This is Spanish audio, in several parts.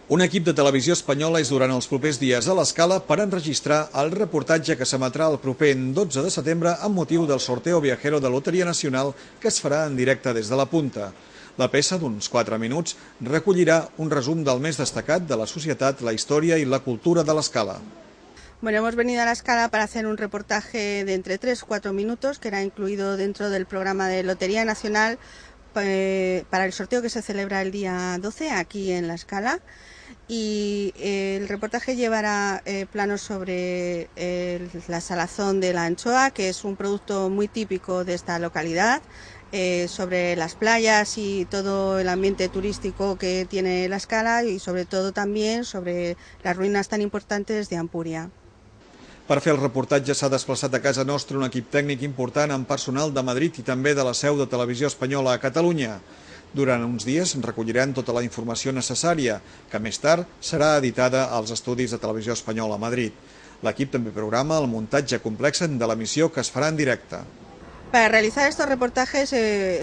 Un equip de televisió espanyola és durant els propers dies a l'Escala per enregistrar el reportatge que s'emetrà el proper 12 de setembre amb motiu del sorteo viajero de Loteria Nacional que es farà en directe des de la Punta. La peça, d'uns 4 minuts, recollirà un resum del més destacat de la societat, la història i la cultura de l'Escala. Bueno, hemos venido a la Escala para hacer un reportaje de entre 3 o 4 minutos que era incluido dentro del programa de Lotería Nacional para el sorteo que se celebra el día 12 aquí en la Escala. Y el reportaje llevará planos sobre la salazón de la anchoa, que es un producto muy típico de esta localidad, sobre las playas y todo el ambiente turístico que tiene la Escala y sobre todo también sobre las ruïnes tan importantes de Ampúria. Per fer el reportatge s'ha desplaçat a casa nostra un equip tècnic important amb personal de Madrid i també de la seu de Televisió Espanyola a Catalunya. Durant uns dies recolliran tota la informació necessària, que més tard serà editada als estudis de Televisió Espanyola a Madrid. L'equip també programa el muntatge complex de l'emissió que es farà en directe. Para realizar estos reportajes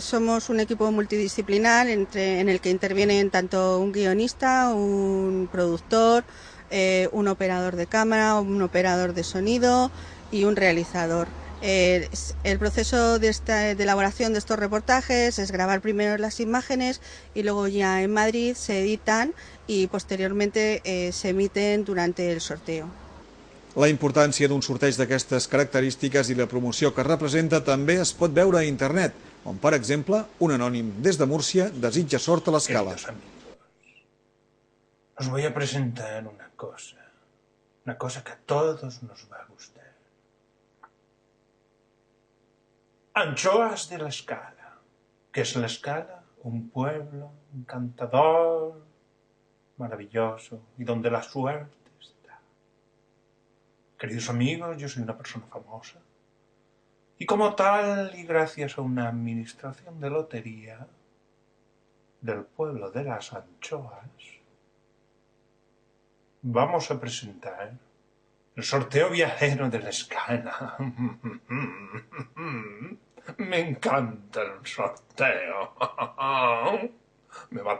somos un equipo multidisciplinar en el que intervienen tanto un guionista, un productor, un operador de cámara, un operador de sonido y un realizador. El proceso de elaboración de estos reportajes es grabar primero las imágenes y luego ya en Madrid se editan y posteriormente se emiten durante el sorteo. La importància d'un sorteig d'aquestes característiques i la promoció que representa també es pot veure a internet, on, per exemple, un anònim des de Múrcia desitja sort a l'Escala. Os voy a presentar una cosa que a todos nos va a gustar. Anchoas de la Escala. ¿Qué es la Escala? Un pueblo encantador, maravilloso, y donde la suerte está. Queridos amigos, yo soy una persona famosa. Y como tal, y gracias a una administración de lotería del pueblo de las Anchoas, vamos a presentar el sorteo viajero de la Escala. Me encanta el sorteo. Me va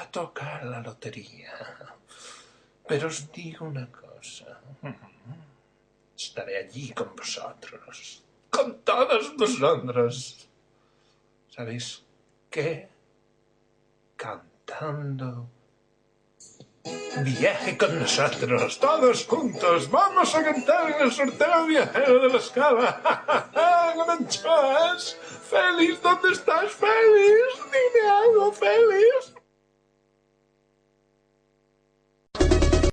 a tocar la lotería. Pero os digo una cosa. Estaré allí con vosotros. Con todos vosotros. ¿Sabéis qué? Cantando. Viaje con nosotros, todos juntos. Vamos a cantar en el sorteo viajero de la Escala. Con anchoas. Félix, ¿dónde estás, Félix? Dime algo, Félix.